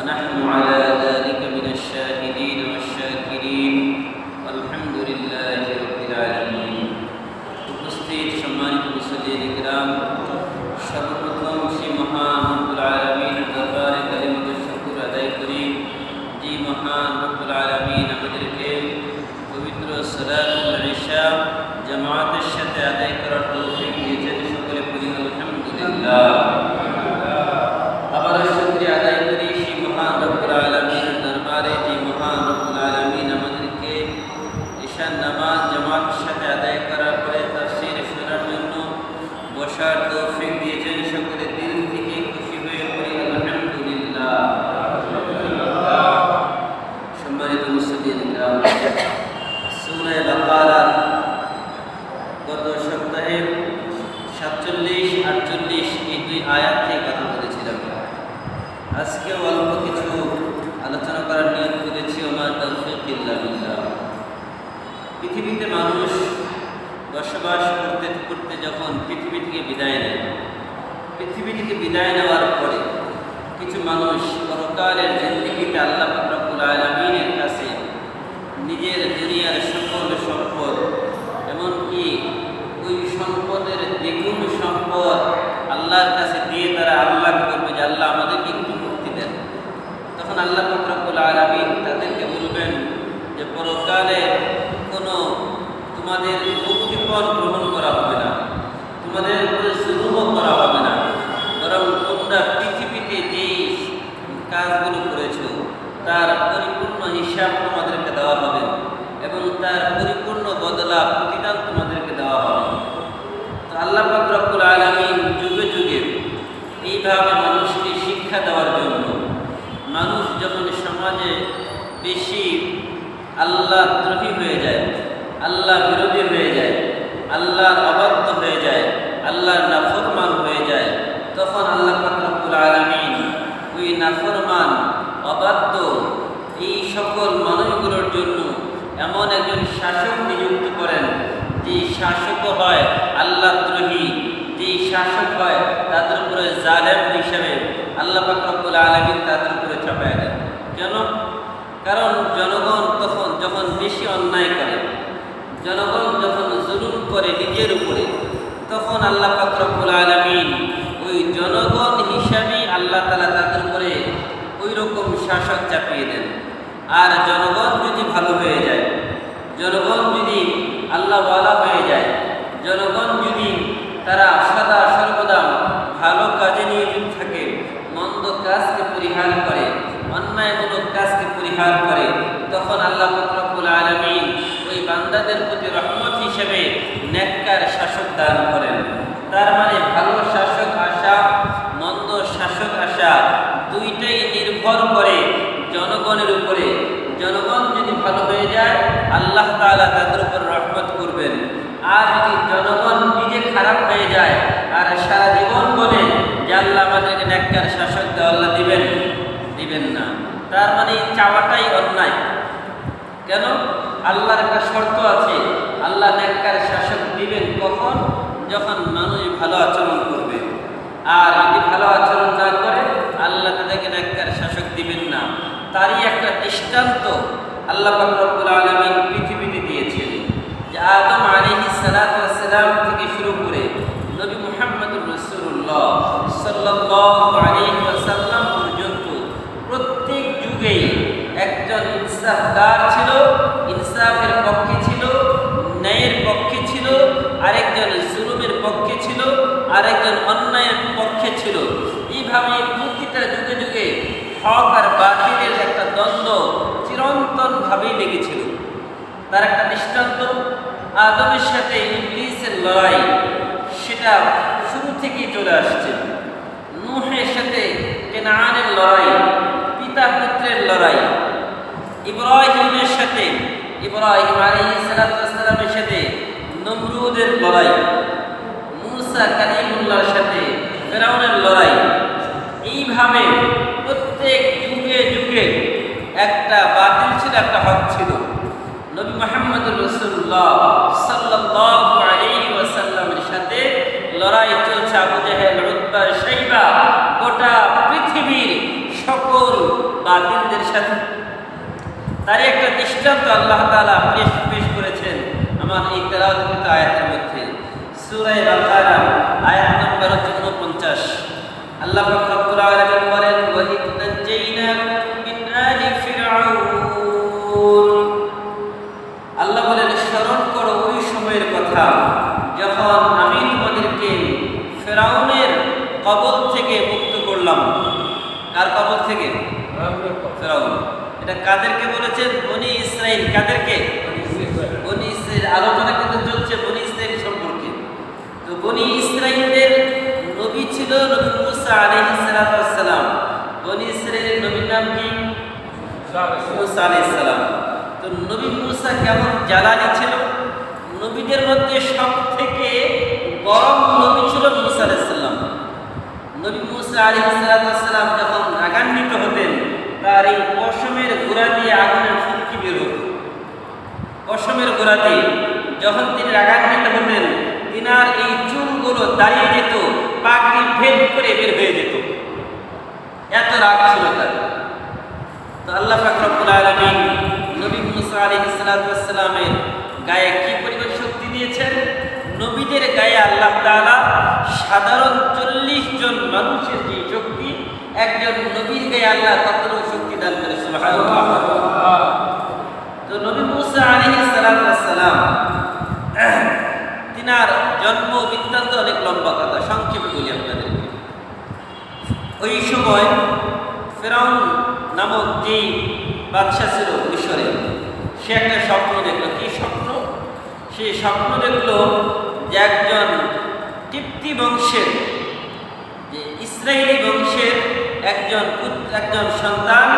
ونحن على ذلك من الشاهدين والشاكرين والحمد لله رب العالمين। উপস্থিত সম্মানিত মুসল্লিন কিরাম, সর্বপ্রথম সেই মহান রব্বুল আলামিনের দরবারে কালিমাত শুকর আদায় করি, যে মহান রব্বুল আলামিন আমাদেরকে পবিত্র সালাতুল ইশা জামাতের সাথে আদায় করার তৌফিক দিয়েছেন। সকলে পড়ি আলহামদুলিল্লাহ। আবার শুকরিয়া আদায় করি সেই মহান রব্বুল আলামিনের দরবারে, যে মহান রব্বুল আলামিন আমাদেরকে ইশার নামাজ জামাতের সাথে আদায় করার পরে তাফসীর শোনার জন্য বসার তৌফিক দিয়েছেন। সকলে দিল থেকে খুশি হয়ে পড়ি আলহামদুলিল্লাহ। সম্মানিত মুসল্লিন কিরাম, সূরা বাকারার গত সপ্তাহে 47-48 এই দুই আয়াত থেকে কথা বলেছিলাম। আজকে অল্প কিছু আলোচনা করার নিয়ত করেছি। ওমা তাওফীক ইল্লা বিল্লাহ। পৃথিবীতে মানুষ বসবাস করতে করতে যখন পৃথিবী থেকে বিদায় নেয়, পৃথিবী থেকে বিদায় নেওয়ার পরে কিছু মানুষ পরকালের জিন্দেগিতে আল্লাহ রব্বুল আলামিনের কাছে নিজের দুনিয়ার সকল সম্পদ, এমনকি ওই সম্পদের দ্বিগুণ সম্পদ আল্লাহর কাছে দিয়ে তারা আল্লাহকে বলবে যে আল্লাহ আমাদেরকে একটু মুক্তি দেন। তখন আল্লাহ রব্বুল আলামিন তাদেরকে বলবেন যে পরকালে কোনো তোমাদের মুক্তিপণ গ্রহণ করা হবে না, তোমাদের উপরে জুলুমও করা হবে না, বরং তোমরা পৃথিবীতে যেই কাজগুলো করেছো তার পরিপূর্ণ হিসাব তোমাদেরকে দেওয়া হবে এবং তার পরিপূর্ণ বদলা প্রতিদান তোমাদেরকে দেওয়া হবে। তো আল্লাহ পাক রব্বুল আলামিন যুগে যুগে এইভাবে মানুষকে শিক্ষা দেওয়ার জন্য, মানুষ যখন সমাজে বেশি আল্লাহ দ্রোহী হয়ে যায়, আল্লাহ বিরোধী হয়ে যায়, আল্লাহর অবাধ্য হয়ে যায়, আল্লাহর নাফরমান হয়ে যায়, তখন আল্লাহ পাক রব্বুল আলামিন ওই নাফরমান অবাধ্য এই সকল মানুষগুলোর জন্য এমন একজন শাসক নিযুক্ত করেন, যে শাসক হয় আল্লাহ দ্রোহী, যে শাসক হয় তাদের উপরে জালেম হিসাবে আল্লাহ পাক রব্বুল আলামিন তাদের উপরে চাপায় দেন। কেন? কারণ জনগণ তখন যখন বেশি অন্যায় করে, জনগণ যখন জুলুম করে নিজের উপরে, তখন আল্লাহ পাক রব্বুল আলামিন ওই জনগণ হিসাবেই আল্লাহ তাআলা তাদের উপরে ওই রকম শাসক চাপিয়ে দেন। আর জনগণ যদি ভালো হয়ে যায়, জনগণ যদি আল্লাহওয়ালা হয়ে যায়, জনগণ যদি তারা সদা সর্বদা ভালো কাজে নিয়োজিত থাকে, মন্দ কাজকে পরিহার করে, অন্যায়মূলক কাজকে পরিহার করে, তখন আল্লাহ পাক রব্বুল আলামিন ওই বান্দাদের প্রতি রহমত হিসেবে নেককার শাসক দান করেন। তার মানে ভালো শাসক আসা, মন্দ শাসক আসা দুইটাই নির্ভর করে জনগণের উপরে। জনগণ যদি ভালো হয়ে যায় আল্লাহ তাআলা তাদের উপর রহমত করবেন। আর যদি জনগণ নিজে খারাপ হয়ে যায় আর সারা জীবন বলে যে আল্লাহ আমাদেরকে নেককার শাসক দেওয়া, আল্লাহ দিবেন না, তার মানে চাওয়াটাই অন্যায়। কেন? আল্লাহর একটা শর্ত আছে, আল্লাহ নেককার শাসক দিবেন কখন? যখন মানুষ ভালো আচরণ করবে। আর যদি ভালো আচরণ না করে আল্লাহ তাদেরকে নেককার শাসক দিবেন না। তারই একটা দৃষ্টান্ত আল্লাহ পাক রব্বুল আলামিন পৃথিবীতে দিয়েছেন, যে আদম আলাইহিস সালাতু ওয়াস সালাম থেকে শুরু করে নবী মুহাম্মদুর রাসূলুল্লাহ সাল্লাল্লাহু আলাইহি ওয়াসাল্লাম পর্যন্ত প্রত্যেক যুগেই একজন ইনসাফদার ছিল, ইনসাফের পক্ষে ছিল, ন্যায়ের পক্ষে ছিল, আরেকজন জুলুমের পক্ষে ছিল, আরেকজন অন্যায়ের পক্ষে ছিল। এইভাবে প্রতিটা যুগে যুগে হক আর বাতিলের একটা দ্বন্দ্ব চিরন্তনভাবেই লেগেছিল। তার একটা দৃষ্টান্ত আদমের সাথে ইবলীসের লড়াই, সেটা শুরু থেকেই চলে আসছে। নূহের সাথে কেনানের লড়াই, পিতা পুত্রের লড়াই, ইব্রাহিমের সাথে, ইব্রাহিম আলাইহিস সালামের সাথে নমরুদের লড়াই, মূসা কালিমুল্লাহর সাথে ফিরআউনের লড়াই। এইভাবে প্রত্যেক যুগে যুগে একটা বাতিল ছিল, একটা হক ছিল। নবী মুহাম্মদুর রাসূলুল্লাহ সাল্লাল্লাহু আলাইহি ওয়াসাল্লামের সাথে লড়াই চলছে। আবু জাহেল, উতবা, শাইবা, গোটা পৃথিবীর সকল বাতিলদের সাথে। তারই একটা দৃষ্টান্ত আল্লাহ তাআলা পেশ করেছেন আমার এই তেলাওয়াতকৃত আয়াতের মধ্যে। সূরা বাকারা আয়াত নম্বর 49। আল্লাহ পাক রব্বুল আলামিন বলেন, ওয়া ইদ নাজাইনাকুম মিন আলি ফিরআউন। আল্লাহ বলেন, স্মরণ করো ওই সময়ের কথা যখন আমি তোমাদেরকে ফেরাউনের কবল থেকে মুক্ত করলাম। কার কবল থেকে? ফেরাউন। এটা কাদেরকে বলেছেন? বনি ইসরাইল। কাদেরকে? বনি ইসরাইল। আলোচনা কিন্তু চলছে বনি ইসরাইল সম্পর্কে। তো বনি ইসরাইলের নবী ছিল নবী মুসা আলাইহিস সালাম। বনি ইসরাইলের নবীর নাম কি? মুসা আলাইহিস সালাম। তো নবী মুসা কেমন জালালি ছিল? নবীদের মধ্যে সবথেকে গরম নবী ছিল মুসা আলাইহিস সালাম। নবী মুসা আলাইহিস সালাম যখন রাগান্বিত হতেন, তার এই পশমের গোড়া দিয়ে আগুনের ফুলকি বের হতো। পশমের গোড়া দিয়ে যখন তিনি রাগান্বিত হতেন, তিনার এই চুলগুলো দাঁড়িয়ে যেত, পাগড়ি ভেদ করে বের হয়ে যেত। এত রাগ ছিল তার। তো আল্লাহ পাক রব্বুল আলামিন নবী মুসা আলাইহিস সালামের গায়ে কি পরিমাণ শক্তি দিয়েছেন? নবীদের গায়ে আল্লাহ তাআলা সাধারণ 40 জন মানুষের যে শক্তি, একজন নবীর গায়ে আল্লাহ ততটুকু শক্তি দান করে। সুবহানাল্লাহ। তো নবী মুসা আলাইহিস সালাম তিনার জন্ম বৃত্তান্ত অনেক লম্বা কথা, সংক্ষেপে বলি আপনাদেরকে। ওই সময় ফেরাউন নামক যেই বাদশা ছিল মিশরে, সে একটা স্বপ্ন দেখলো। কি স্বপ্ন? সে স্বপ্ন দেখলো যে একজন কিপ্তি বংশের, যে ইসরায়েলি বংশের একজন সন্তান,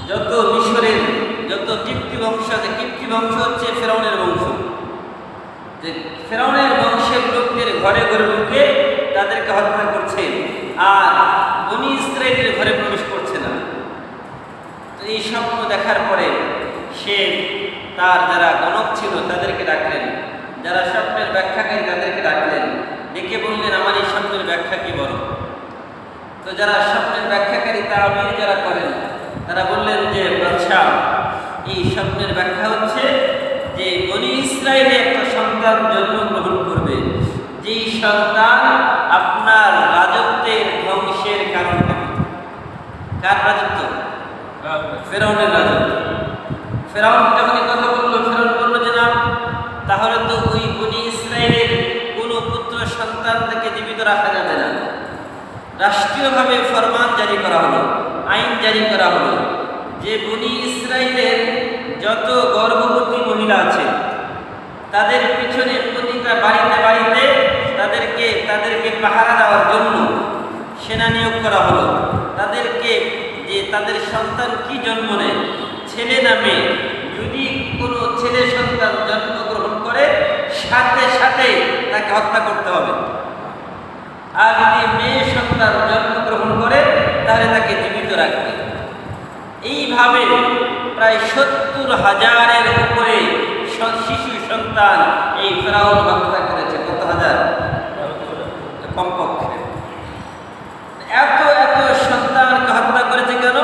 যত মিশরের যত কিপ্তি বংশ আছে, কিপ্তি বংশ হচ্ছে ফেরাউনের বংশ, যে ফেরাউনের বংশের লোকদের ঘরে ঘরে ঢুকে তাদেরকে হত্যা করছে, আর বনি ইসরায়েলের ঘরে প্রবেশ করছে না। তো এই স্বপ্ন দেখার পরে সে তার যারা গণক ছিল তাদেরকে ডাকলেন, যারা স্বপ্নের ব্যাখ্যাকারী তাদেরকে ডাকলেন, ডেকে বললেন, আমার এই স্বপ্নের ব্যাখ্যা কি বলো। তো যারা স্বপ্নের ব্যাখ্যাকারী তাআবীর যারা করেন, তারা বললেন যে বাদশাহ, এই স্বপ্নের ব্যাখ্যা হচ্ছে যে বনি ইসরায়েলে একটা সন্তান জন্মগ্রহণ করবে, যেই সন্তান আপনার রাজত্বের ধ্বংসের কারণ হবে। কার রাজত্ব? ফেরাউনের রাজত্ব। ফেরাউন যখন এই কথা বললো, ফেরাউন বললো যে না, তাহলে তো ওই বনি ইসরায়েলের কোনো পুত্র সন্তানকে জীবিত রাখা যাবে না। রাষ্ট্রীয়ভাবে ফরমান জারি করা হলো, আইন জারি করা হলো যে বনি ইসরায়েলের যত গর্ভবতী মহিলা আছে তাদের পিছনে প্রতিটা বাড়িতে বাড়িতে তাদেরকে পাহারা দেওয়ার জন্য সেনা নিয়োগ করা হলো। তাদেরকে যে তাদের সন্তান কি জন্ম নেয়, ছেলে না মেয়ে, যদি কোনো ছেলে সন্তান জন্মগ্রহণ করে সাথে সাথে তাকে হত্যা করতে হবে, আর যদি মেয়ে সন্তান জন্মগ্রহণ করে তাহলে তাকে জীবিত রাখবে। এইভাবে প্রায় 70,000-এর উপরে শিশু সন্তান এই ফেরাউন হত্যা করেছে। কত হাজার? কমপক্ষে এত এত সন্তানকে হত্যা করেছে কেন?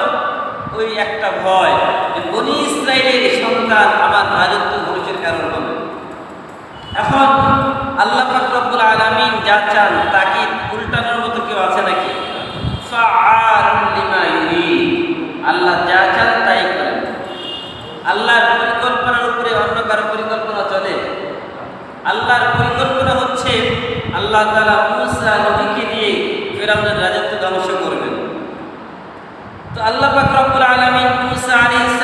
ওই একটা ভয় যে বনি ইসরায়েলের সন্তান আমার রাজত্ব ধ্বংসের কারণ হবে। এখন আল্লাহ পাক রব্বুল আলামিন যা চান তাকে উল্টানোর মতো কেউ আছে নাকি? ফাআলুন লিমা ইউরিদ। আল্লাহ যা চান তাই করেন। আল্লাহর পরিকল্পনার উপরে অন্য কারো পরিকল্পনা চলে? আল্লাহর পরিকল্পনা হচ্ছে আল্লাহ তাআলা মুসা নবীকে দিয়ে ফিরআউনের রাজত্ব ধ্বংস করবেন। তো আল্লাহ পাক রব্বুল আলামিন মুসা আলাইহিস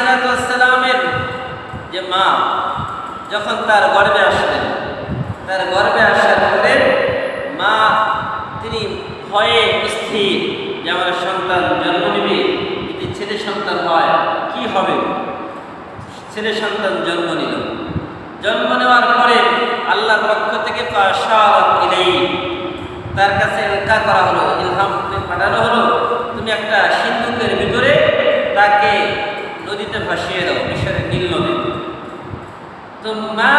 সালামের যে মা যখন তার গর্ভে আসলেন, তার গর্ভে আসার পরে মা তিনি ভয়ে অস্থির যে আমার সন্তান জন্ম নেবে, যদি ছেলে সন্তান হয় কি হবে। ছেলে সন্তান জন্ম নিল। জন্ম নেওয়ার পরে আল্লাহর পক্ষ থেকে তার কাছে এলকা করা হলো, ইলহাম পাঠানো হলো, তুমি একটা সিন্ধুকের ভিতরে তাকে নদীতে ভাসিয়ে দাও, মিশরের নীল নদী। তো মা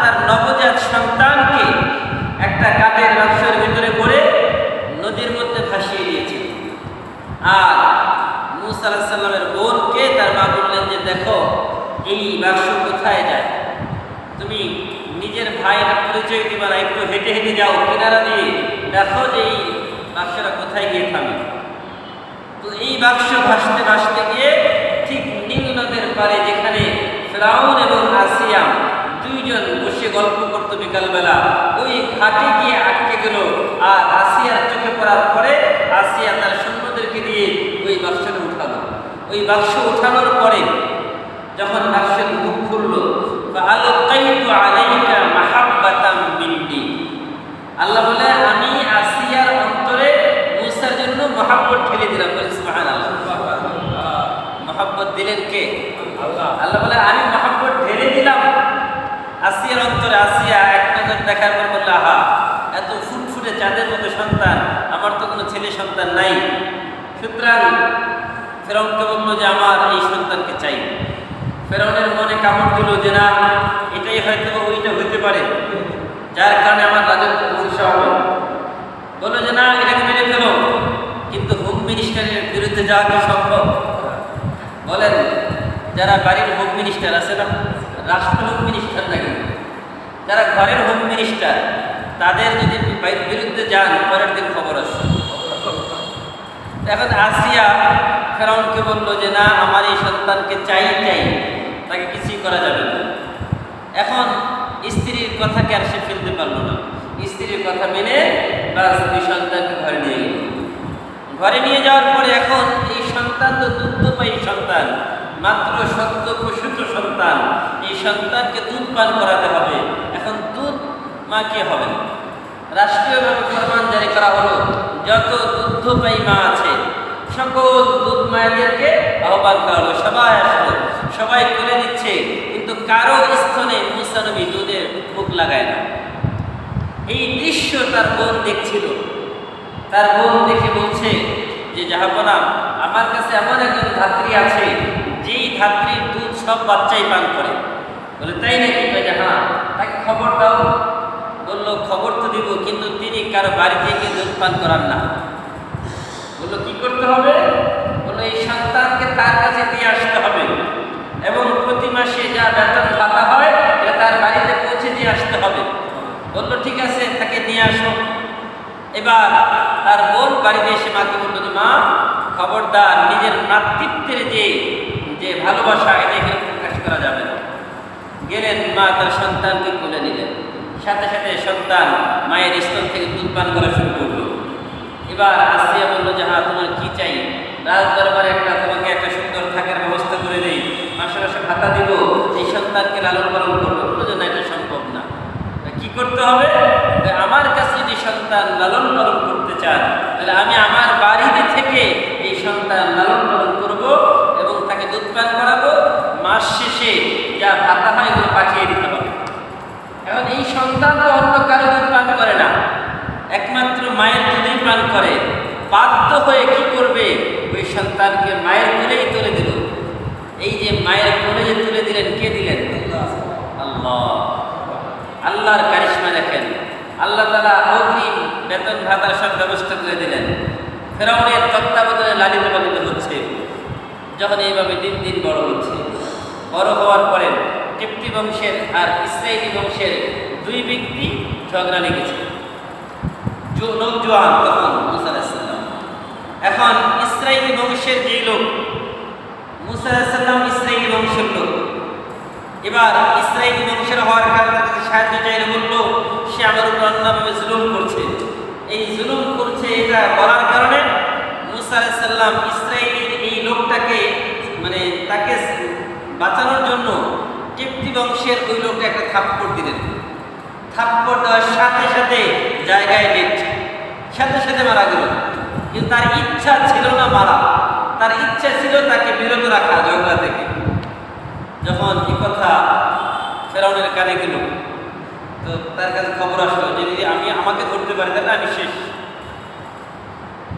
তার নবজাত সন্তানকে একটা কাঠের বাক্সের ভিতরে করে নদীর মধ্যে ভাসিয়ে দিয়েছে। আর মুসা আলাইহিস সালামের বোনকে তার মা বললেন যে দেখো এই বাক্স কোথায় যায়, তুমি নিজের ভাইয়ের পরিচয় দিবা না, একটু হেঁটে হেঁটে যাও কিনারা দিয়ে, দেখো যে এই বাক্সটা কোথায় গিয়ে থামে। তো এই বাক্স ভাসতে ভাসতে গিয়ে ঠিক নীল নদের পারে, যেখানে ফিরআউন এবং আসিয়া দুইজন বসে গল্প করতো বিকালবেলা, ওই ঘাটে গিয়ে আটকে গেল। আর আসিয়ার চোখে পড়ার পরে আসিয়া তার সৈন্যদেরকে দিয়ে ওই বাক্সটা উঠালো। ওই বাক্স উঠানোর পরে যখন বাক্সের মুখ খুললো, ফাআলকাইতু আলাইকা মাহাব্বাতাম মিন্নি, আল্লাহ বলে আমি আসিয়ার অন্তরে মুসার জন্য মহাব্বত ঠেলে দিলাম। সুবহানাল্লাহ, মহাব্বত দিলেন কে? আল্লাহ। আল্লাহ বলে আমি মহাব্বত ঢেলে দিলাম আসিয়ার অন্তরে। আসিয়া এক নজর দেখার পর বলল, আহা, এত ফুটফুটে চাঁদের মতো সন্তান, আমার তো কোনো ছেলে সন্তান নাই। সুতরাং ফেরাউনকে বলল যে আমার এই সন্তানকে চাই। ফেরাউনের মনে কামড় দিল যে না, এটাই হয়তো ওইটা হইতে পারে, যার কারণে আমার রাজত্ব প্রতিষ্ঠা হবে। বললো যে না, এটাকে মেরে ফেলো। কিন্তু হোম মিনিস্টারের বিরুদ্ধে যাওয়া কি সম্ভব? বলেন, যারা বাড়ির হোম মিনিস্টার আছে না, রাষ্ট্র হোম মিনিস্টার নাকি, যারা ঘরের হোম মিনিস্টার, তাদের যদি বিরুদ্ধে যান পরের দিন খবর আছে। এখন আসিয়া ফেরাউনকে বলল যে না, আমার এই সন্তানকে চাই, তাকে কিছুই করা যাবে না। এখন স্ত্রীর কথাকে আর সে ফেলতে পারলো না, স্ত্রীর কথা মেনে বাস ওই সন্তানকে ঘরে নিয়ে গেল। ঘরে নিয়ে যাওয়ার পরে এখন এই সন্তান তো দুগ্ধপায়ী সন্তান, মাত্র সদ্য প্রসূত সন্তান, এই সন্তানকে দুধ পান করাতে হবে। এখন দুধ মা কে হবে না, রাষ্ট্রীয়ভাবে ফরমান জারি করা হলো, যত দুগ্ধপায়ী মা আছে সকল দুধ মায়েদেরকে আহ্বান করা হলো। সবাই আসলো, সবাই কোলে দিচ্ছে, কিন্তু কারো স্তনে মুসা নবী দুধের মুখ লাগায় না। এই দৃশ্য তার বোন দেখছিল। তার বোন দেখে বলছে যে জাহাপনা, আমার কাছে এমন একজন ধাত্রী আছে, যেই ধাত্রীর দুধ সব বাচ্চাই পান করে। বলে তাই নাকি? হ্যাঁ, তাকে খবর দাও। বললো খবর তো দিব, কিন্তু তিনি কারো বাড়িতে গিয়ে দুধ পান করান না। বললো কি করতে হবে? বললো এই সন্তানকে তার কাছে দিয়ে আসতে হবে, এবং প্রতি মাসে যা বেতন ভাতা হয় এটা তার বাড়িতে পৌঁছে দিয়ে আসতে হবে। বললো ঠিক আছে, তাকে নিয়ে আসো। এবার তার বোন বাড়িতে এসে মাকে বললো যে মা, খবরদার, নিজের মাতৃত্বের যে ভালোবাসা এটা এখানে প্রকাশ করা যাবে না। গেলেন, মা তার সন্তানকে কোলে নিলেন, সাথে সাথে সন্তান মায়ের স্তন থেকে দুধ পান করা শুরু করলো। এবার আসিয়া বললো যে হ্যাঁ, তোমার কি চাই? রাজ দরবারে তোমাকে একটা সুন্দর থাকার ব্যবস্থা করে দেই, মাসে মাসে ভাতা দিব, এই সন্তানকে লালন পালন করবো। বললো যে না, এটা সম্ভব না। কি করতে হবে? আমার কাছে যদি সন্তান লালন পালন করতে চান, তাহলে আমি আমার বাড়িতে থেকে এই সন্তান লালন পালন করব এবং তাকে দুধ পান করাবো। মাস শেষে যা ভাতা হয় এগুলো পাঠিয়ে দিতে হবে। এখন এই সন্তান তো অন্য কারো দুধ পান করে না, একমাত্র মায়ের দুধই পান করে। বাধ্য হয়ে কি করবে? ওই সন্তানকে মায়ের কোলেই তুলে দিল। এই যে মায়ের কোলে যে তুলে দিলেন, কে দিলেন? আল্লাহ। আল্লাহর কারিশমা দেখেন, আল্লাহ তাআলা অগ্রিম বেতন ভাতার সব ব্যবস্থা করে দিলেন। ফেরাউনের তত্ত্বাবধানে লালিত পালিত হচ্ছে। যখন এইভাবে দিন দিন বড় হচ্ছে, বড় হওয়ার পরে কিপ্তি বংশের আর ইসরায়েলি বংশের দুই ব্যক্তি ঝগড়া লেগেছে। নওজোয়ান তখন মুসা আলাইহিস সালাম। এখন ইসরায়েলি বংশের যেই লোক, মুসা আলাইহিস সালাম ইসরায়েলি বংশের লোক। এবার ইসরায়েলি বংশের হওয়ার কারণে সাহায্য চাইলে বললো সে আমার উপর অন্যভাবে জুলুম করছে। এই জুলুম করছে এটা বলার কারণে মুসা আলাইহিস সালাম ইসরায়েলির এই লোকটাকে, মানে তাকে বাঁচানোর জন্য কিপ্তি বংশের ওই লোকটা একটা থাপ্পড় দিলেন। থাপ্পড় দেওয়ার সাথে সাথে জায়গায় নেট, সাথে সাথে মারা গেল। কিন্তু তার ইচ্ছা ছিল না মারা, তার ইচ্ছা ছিল তাকে বিরত রাখা ঝগড়া থেকে। যখন এই কথা ফেরাউনের কানে গেল, তো তার কাছে খবর আসলো যে যদি আমাকে ধরতে পারি তাহলে আমি শেষ।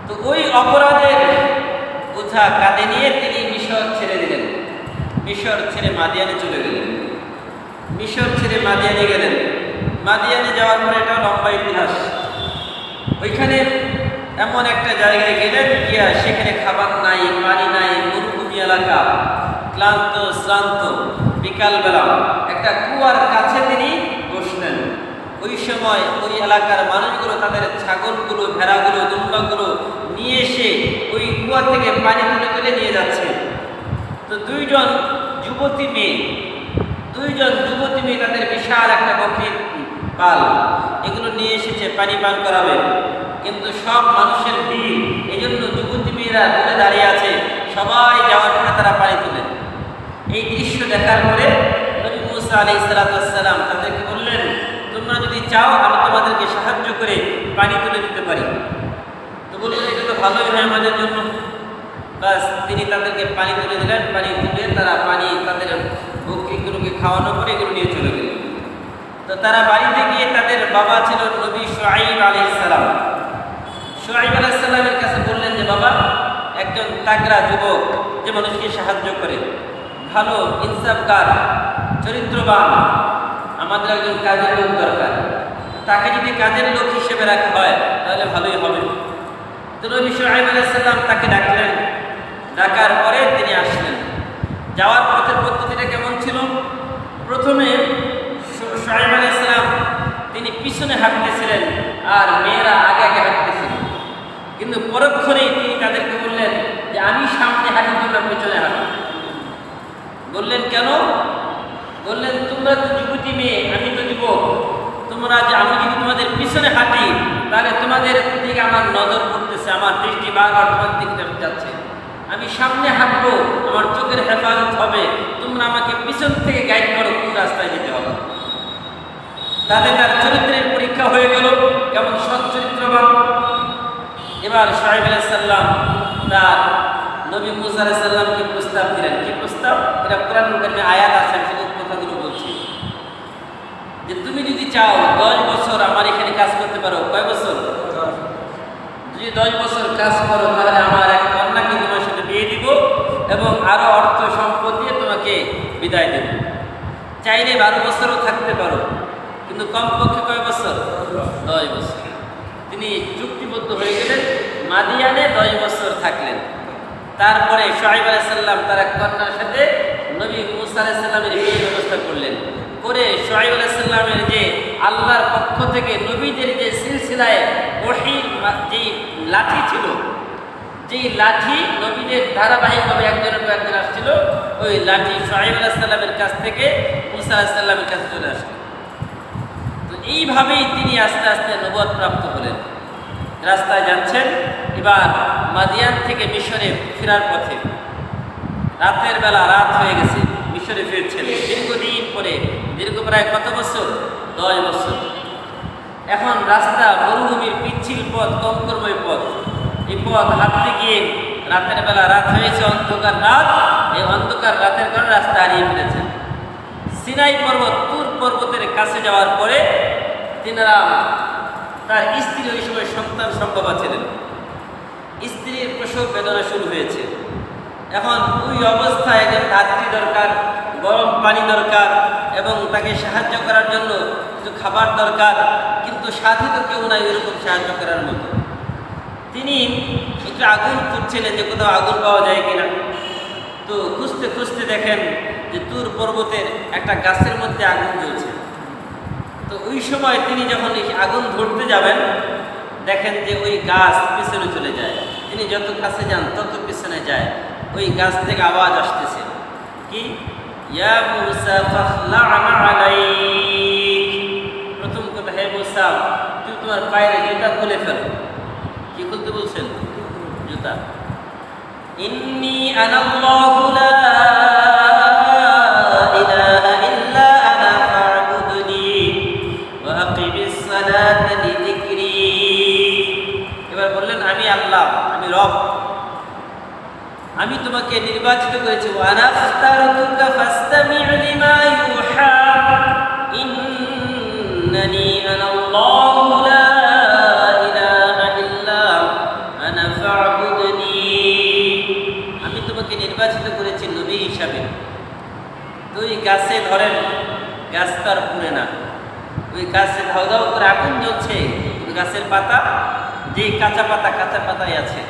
তো ওই অপরাধের বোঝা কাঁধে নিয়ে তিনি মিশর ছেড়ে দিলেন। মিশর ছেড়ে মাদিয়ানে চলে গেলেন। মিশর ছেড়ে মাদিয়ানে গেলেন। মাদিয়ানে যাওয়ার পরে এটা লম্বা ইতিহাস। ওইখানে এমন একটা জায়গায় গেলেন, গিয়া সেখানে খাবার নাই, পানি নাই, ক্লান্ত, বিকালবেলা একটা কুয়ার কাছে তিনি বসলেন। ওই সময় ওই এলাকার মানুষগুলো তাদের ছাগলগুলো, ভেড়াগুলো, দুম্বাগুলো নিয়ে এসে ওই কুয়া থেকে পানি তুলে তুলে নিয়ে যাচ্ছে। তো দুইজন যুবতী মেয়ে তাদের বিশাল একটা বকরির পাল, এগুলো নিয়ে এসেছে পানি পান করাবে। কিন্তু সব মানুষের ভিড়, এই জন্য যুবতী মেয়েরা দূরে দাঁড়িয়ে আছে, সবাই যাওয়ার পরে তারা পানি তুলে। এই দৃশ্য দেখার পরে নবী মুসা আলাইহিস সালাম তাদেরকে বললেন, তোমরা যদি চাও আমি তোমাদেরকে সাহায্য করে পানি তুলে দিতে পারি। তো বললেন, এটা তো ভালোই হয় আমাদের জন্য। বাস তিনি তাদেরকে পানি তুলে দিলেন। পানি তুলে তারা পানি তাদের বকরিগুলোকে খাওয়ানো করে এগুলো নিয়ে চলে গেল। তো তারা বাড়িতে গিয়ে তাদের বাবা ছিল নবী শুআইব আলাইহিস সালাম। শুআইব আলাইহিস সালামের কাছে বললেন যে, বাবা, একজন তাগড়া যুবক যে মানুষকে সাহায্য করে, ভালো ইনসাফকার, চরিত্রবান, আমাদের একজন কাজের লোক দরকার। তাকে যদি কাজের লোক হিসেবে রাখা হয় তাহলে ভালোই হবে। তো নবী শুআইব আলাইহিস সালাম তাকে ডাকলেন। ডাকার পরে তিনি আসলেন। যাওয়ার পথের পদ্ধতিটা কেমন ছিল? প্রথমে শুআইব আলাইহিস সালাম তিনি পিছনে হাঁটতেছিলেন আর মেয়েরা আগে আগে হাঁটতেছিলেন। কিন্তু পরক্ষণেই তিনি তাদেরকে বললেন যে, আমি সামনে হাঁটি, তোমরা পিছনে হাঁটো। বললেন, কেন? বললেন, তোমরা তো যুবতী মেয়ে, আমি তো যুবক, আমি যদি তোমাদের পিছনে হাঁটি তাহলে তোমাদের দিকে আমার নজর পড়তেছে, আমার দৃষ্টি বারবার তোমার দিকে যাচ্ছে। আমি সামনে হাঁটবো, আমার চোখের হেফাজত হবে, তোমরা আমাকে পিছন থেকে গাইড করো কোন রাস্তায় যেতে হবে। তাদের তার চরিত্রের পরীক্ষা হয়ে গেল, কেমন সৎ চরিত্রবান। এবার শুআইব আলাইহিস সালাম তার নবী মুসা আলাইহিস সালামকে প্রস্তাব দিলেন। কি প্রস্তাব? এটা কোরআনুল কারীমে আয়াত আছে, সেই কথাগুলো বলছি যে, তুমি যদি চাও 10 বছর আমার এখানে কাজ করতে পারো। কয় বছর? যদি 10 বছর কাজ করো তাহলে আমার এক কন্যাকে তোমার সাথে বিয়ে দিব এবং আরো অর্থ সম্পদ দিয়ে তোমাকে বিদায় দেব। চাইলে 12 বছরও থাকতে পারো, কিন্তু কমপক্ষে কয় বছর? 10 বছর। তিনি চুক্তিবদ্ধ হয়ে গেলেন, মাদিয়ানে 10 বছর থাকলেন। তারপরে শুআইব আলাইহিস সালাম তার এক কন্যার সাথে নবী মুসা আলাইহিস সালামের বিয়ের ব্যবস্থা করলেন। করে শুআইব আলাইহিস সালামের যে আল্লাহর পক্ষ থেকে নবীদের যে সিলসিলায় ওহীর যেই লাঠি ছিল, যেই লাঠি নবীদের ধারাবাহিকভাবে একজনের পর একজন আসছিল, ওই লাঠি শুআইব আলাইহিস সালামের কাছ থেকে মুসা আলাইহিস সালামের কাছে চলে আসলো। তো এইভাবেই তিনি আস্তে আস্তে নবুয়ত প্রাপ্ত হলেন। রাস্তায় যাচ্ছেন, এবার মাদিয়ান থেকে মিশরে ফেরার পথে, রাতের বেলা, রাত হয়ে গেছে, মিশরে ফিরছেন দীর্ঘদিন পরে। দীর্ঘ প্রায় কত বছর? 10 বছর। এখন রাস্তা মরুভূমির পিচ্ছিল পথ, কঙ্করময় পথ। এই পথ হাঁটতে গিয়ে রাতের বেলা, রাত হয়েছে, অন্ধকার রাত। এই অন্ধকার রাতের কারণে রাস্তা হারিয়ে ফেলেছেন। সিনাই পর্বত, তুর পর্বতের কাছে যাওয়ার পরে তিনারা, তার স্ত্রী ওই সময় সন্তান সম্ভবা ছিলেন, স্ত্রীর প্রসব বেদনা শুরু হয়েছে। এখন ওই অবস্থায় একজন ধাত্রী দরকার, গরম পানি দরকার এবং তাকে সাহায্য করার জন্য কিছু খাবার দরকার, কিন্তু সাথে তো কেউ নাই এরকম সাহায্য করার মতো। তিনি একটু আগুন খুঁজছিলেন যে কোথাও আগুন পাওয়া যায় কিনা। তো খুঁজতে খুঁজতে দেখেন যে তুর পর্বতের একটা গাছের মধ্যে আগুন জ্বলছে। তো ওই সময় তিনি যখন এই আগুন ধরতে যাবেন, দেখেন যে ওই গাছ পিছনে চলে যায়। তিনি যত কাছে যান তত পিছনে যায়। ওই গাছ থেকে আওয়াজ আসতেছে, কি? ইয়া মুসা ফাখলা'না আলাইক। প্রথম কথা, হে মুসা, তুমি তোমার পায়ের জুতা খুলে ফেলো। কি খুলতে বলছেন? জুতা। ইন্নী আনাল্লাহু লা ইলাহা ইল্লা আনা ফা'বুদনি ওয়া আকিমিস সালাতা লিযিকরি। এবার বললেন, আমি আল্লাহ, আমি রব, আমি তোমাকে নির্বাচিত করেছি। ওয়া আনা আখতারতুকা ফাসতামি' লিমা ইউহা ইন্নানি আনাল্লাহু লা ইলাহা ইল্লা আনা ফা'বুদনি। আমি তোমাকে নির্বাচিত করেছি নবী হিসাবে। তো ওই গাছে ধরেন, গাছ তার পুড়ে না, ওই গাছে ধাউ ধাউ করে আগুন জ্বলছে, গাছের পাতা, যে কাঁচা পাতাই আছে।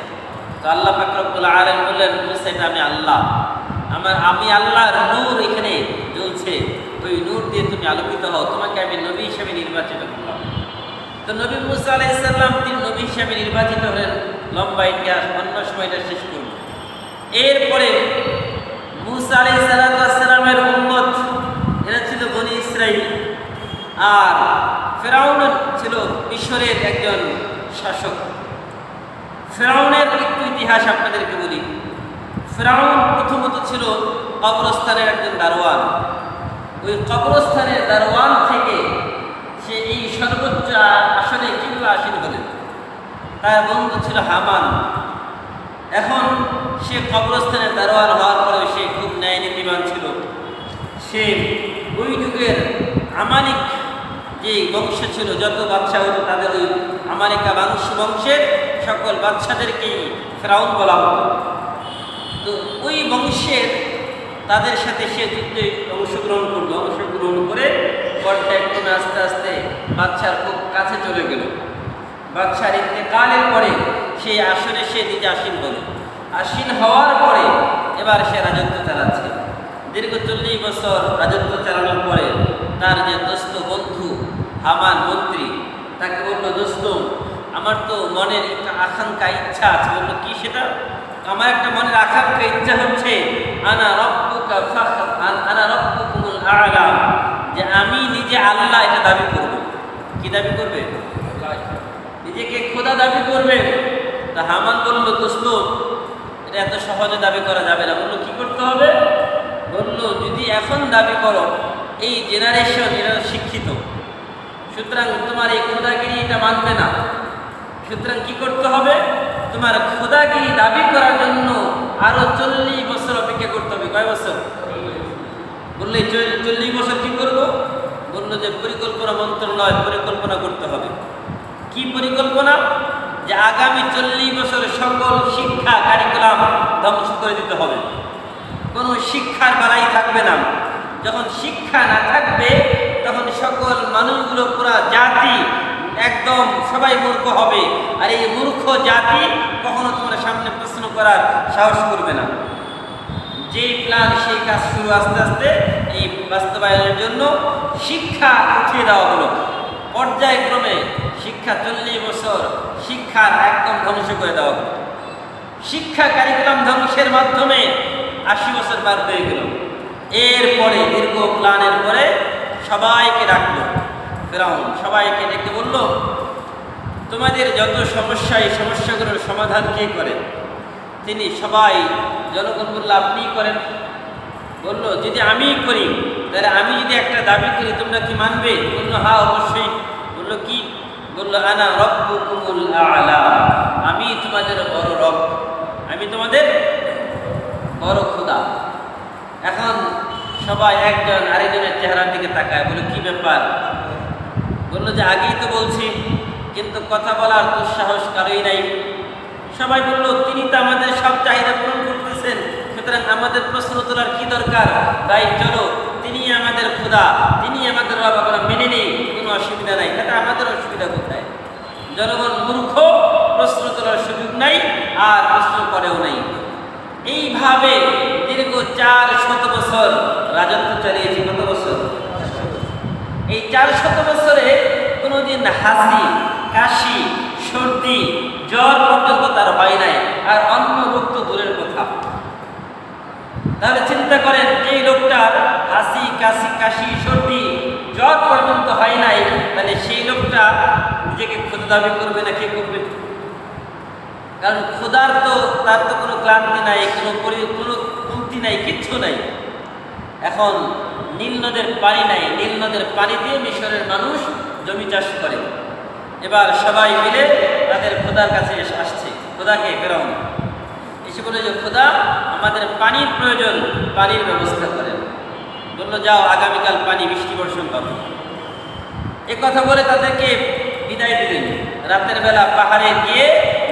তো আল্লাহ পাক রব্বুল আলামিন বললেন, মুসা, এটা আমি আল্লাহ, আমি আল্লাহর নূর এখানে জ্বলছে, ওই নূর দিয়ে তুমি আলোকিত হও, তোমাকে আমি নবী হিসেবে নির্বাচিত করলাম। তো নবী মুসা আলাইহিস সালাম তিনি নবী হিসেবে নির্বাচিত হলেন। লম্বা ইতিহাস, অন্য সময়টা শেষ করব। এরপরে মুসা আলাইহিস সালামের উম্মত এরা ছিল বনি ইসরাইল, আর ফেরাউন ছিল মিশরের একজন শাসক। ফেরাউনের একটু ইতিহাস আপনাদেরকে বলি। ফেরাউন প্রথমত ছিল কবরস্থানের একজন দারোয়ান। ওই কবরস্থানের দারোয়ান থেকে সে এই সর্বোচ্চ আসনে কিভাবে আসীন হলেন, তার বন্ধু ছিল হামান। এখন সে কবরস্থানের দারোয়ান হওয়ার পরে সে খুব ন্যায় নীতিবান ছিল। সে ওই যুগের আমালিক যে বংশ ছিল, যত বাদশাহ হতো তাদের ওই আমালিকা বংশের সকল বাদশাদেরকেই ফেরাউন বলা হতো। তো ওই বংশের তাদের সাথে সে যুদ্ধে অংশগ্রহণ করলো। অংশগ্রহণ করে পর্যায়ক্রমে আস্তে আস্তে বাদশার খুব কাছে চলে গেল। বাদশার ইন্তেকালের পরে সেই আসনে সে নিজে আসীন হলো। আসীন হওয়ার পরে এবার সে রাজত্ব চালাচ্ছে। দীর্ঘ 40 বছর রাজত্ব চালানোর পরে তার যে দোস্ত বন্ধু হামান মন্ত্রী তাকে বললো, দোস্ত আমার তো মনের একটা আকাঙ্ক্ষা ইচ্ছা আছে। বললো, কি সেটা? আমার একটা মনের আকাঙ্ক্ষা ইচ্ছা হচ্ছে আনা রব্বুকুমুল আ'লা, যে আমি নিজে আল্লাহ এটা দাবি করব। কি দাবি করবে? নিজেকে খোদা দাবি করবে। তা হামান বলল, দোস্ত এটা এত সহজে দাবি করা যাবে না। বললো, কি করতে হবে? বললো, যদি এখন দাবি করো, এই জেনারেশন এরা শিক্ষিত, সুতরাং তোমার এই খোদাগিরি এটা মানবে না। সুতরাং কি করতে হবে? তোমার খোদাগিরি দাবি করার জন্য আরো 40 বছর অপেক্ষা করতে হবে। কয় বছর? বললে 40 বছর কি করবো? বললো যে পরিকল্পনা মন্ত্রণালয় পরিকল্পনা করতে হবে। কি পরিকল্পনা? যে আগামী 40 বছরে সকল শিক্ষা কারিকুলাম ধ্বংস করে দিতে হবে। কোনো শিক্ষার বেলাই থাকবে না। যখন শিক্ষা না থাকবে তখন সকল মানুষগুলো পুরা জাতি একদম সবাই মূর্খ হবে। আর এই মূর্খ জাতি কখনো তোমার সামনে প্রশ্ন করার সাহস করবে না। যেই প্ল্যান সেই কাজ শুরু। আস্তে আস্তে এই বাস্তবায়নের জন্য শিক্ষা উঠিয়ে দেওয়া হলো। পর্যায়ক্রমে শিক্ষা 40 বছর শিক্ষার একদম ধ্বংস করে দেওয়া হলো। শিক্ষা কারিকুলাম ধ্বংসের মাধ্যমে 80 বছর পার হয়ে গেল। এরপরে দীর্ঘ প্ল্যানের পরে সবাইকে ডাকলো ফেরাউন। সবাইকে ডেকে বলল, তোমাদের যত সমস্যা, এই সমস্যাগুলোর সমাধান কে করে? তিনি সবাই জনগণ বলল, আপনিই করেন। বলল, যদি আমি করি তাহলে আমি যদি একটা দাবি করি তোমরা কি মানবে? বলল, হ্যাঁ অবশ্যই। বলল, কি? বলল, আনা রব্বুকুমুল আ'লা, আমি তোমাদের বড় রব, আমি তোমাদের বড় খোদা। এখন সবাই একজন আরেকজনের চেহারার দিকে তাকায়, বলে, কি ব্যাপার? বললো যে আগেই তো বলছি, কিন্তু কথা বলার দুঃসাহস কারোই নাই। সবাই বলল, তিনি তো আমাদের সব চাহিদা পূরণ করতেছেন, সুতরাং আমাদের প্রশ্ন তোলার কি দরকার? তাই চলো, তিনি আমাদের খোদা, তিনি আমাদের রব, আমরা মেনে নেই, কোনো অসুবিধা নাই। তাতে আমাদের অসুবিধা কোথায়? জনগণ মূর্খ, প্রশ্ন তোলার সুযোগ নাই, আর প্রশ্ন করেও নাই। এইভাবে দীর্ঘ 400 বছর রাজত্ব চালিয়েছে। কত বছর? এই 400 বছরে কোনোদিন হাসি, কাশি, সর্দি, জ্বর পর্যন্ত তার হয় নাই, আর অন্য রোগ তো দূরের কথা। তাহলে চিন্তা করেন, যেই লোকটার হাসি, কাশি, সর্দি, জ্বর পর্যন্ত হয় নাই, তাহলে সেই লোকটা নিজেকে খোদা দাবি করবে না কে করবে? কারণ খোদার তো তার তো কোনো ক্লান্তি নাই, কোনো কমতি নাই, কিচ্ছু নাই। এখন নীল নদের পানি নাই, নীল নদের পানি দিয়ে মিশরের মানুষ জমি চাষ করে। এবার সবাই মিলে তাদের খোদার কাছে আসছে। খোদাকে ফেরাউন এসে বলে যে, খোদা আমাদের পানির প্রয়োজন, পানির ব্যবস্থা করেন। বললো, যাও আগামীকাল পানি বৃষ্টি বর্ষণ করো। এ কথা বলে তাদেরকে বিদায় দিলেন। রাতের বেলা পাহাড়ে গিয়ে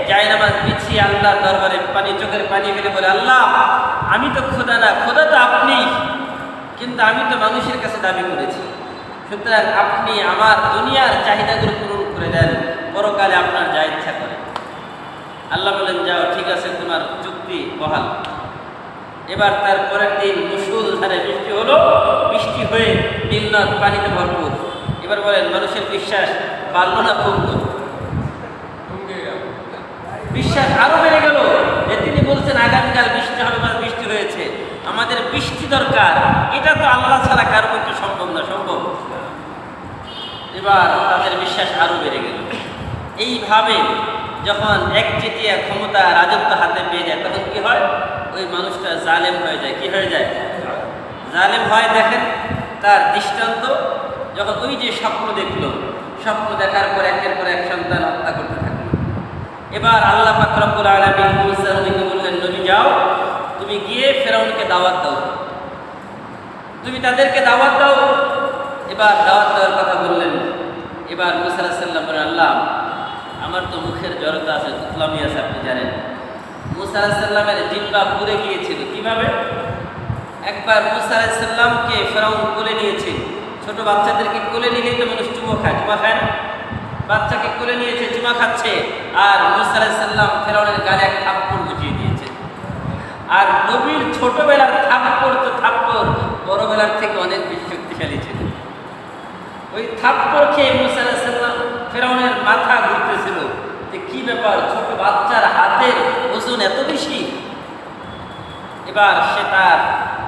জায়নামাজ বিছিয়ে আল্লাহর দরবারে চোখের পানি ফেলে বলে, আল্লাহ আমি তো খোদা না, খোদা তো আপনি, কিন্তু আমি তো মানুষের কাছে দাবি করেছি, সুতরাং আপনি আমার দুনিয়ার চাহিদাগুলো পূরণ করে দেন, পরকালে আপনার যা ইচ্ছা করে। আল্লাহ বলেন, যাও ঠিক আছে, তোমার চুক্তি বহাল। এবার তার পরের দিন মুষলধারে বৃষ্টি হলো, বৃষ্টি হয়ে নীল নদ পানিতে ভরপুর। এবার বলেন মানুষের বিশ্বাস বাড়লো না কমলো? বিশ্বাস আরো বেড়ে গেল যে তিনি বলছেন আগামীকাল বৃষ্টি হবে, মানে বৃষ্টি হয়েছে। আমাদের বৃষ্টি দরকার, এটা তো আল্লাহ ছাড়া কারো পক্ষে সম্ভব না, সম্ভব। এবার তাদের বিশ্বাস আরো বেড়ে গেল। এইভাবে যখন একচেটিয়া ক্ষমতা রাজত্ব হাতে পেয়ে যায় তখন কি হয়? ওই মানুষটা জালেম হয়ে যায়। কি হয়ে যায়? জালেম হয়। দেখেন তার দৃষ্টান্ত, যখন ওই যে স্বপ্ন দেখলো, স্বপ্ন দেখার পর একের পর এক সন্তান হত্যা করতে থাকলো। এবার আল্লাহ পাক রব্বুল আলামিন মুসা নবীকে বললেন, নবী যাও, তুমি গিয়ে ফেরাউনকে দাওয়াত দাও, তুমি তাদেরকে দাওয়াত দাও। এবার দাওয়াত দেওয়ার কথা বললেন। এবার মুসা আলাইহিস সালাম বলেন, আল্লাহ আমার তো মুখের জড়তা আছে, তুতলামি আছে, আপনি জানেন। মুসা আলাইহিস সালামের জিহ্বা পুড়ে গিয়েছিল। কিভাবে? একবার মুসা আলাইহিস সালামকে ফেরাউন কোলে নিয়েছে। ছোট বাচ্চাদেরকে কোলে নিলেই তো মানুষ চুমো খায়, চুমা খায় না? বাচ্চাকে কোলে নিয়েছে, চুমা খাচ্ছে, আর মুসা আলাইহিস সালাম ফেরাউনের গালে এক থাপ্পড় বসিয়ে দিয়েছে। আর নবীর ছোটবেলার থাপ্পড় তো থাপ্পড় বড়বেলার থেকে অনেক বেশি শক্তিশালী ছিল। ওই থাপ্পড় খেয়ে মুসা আলাইহিস সালাম ফেরাউনের মাথা ঘুরতেছিল যে কি ব্যাপার, ছোট বাচ্চার হাতের ওজন এত বেশি। এবার সে তার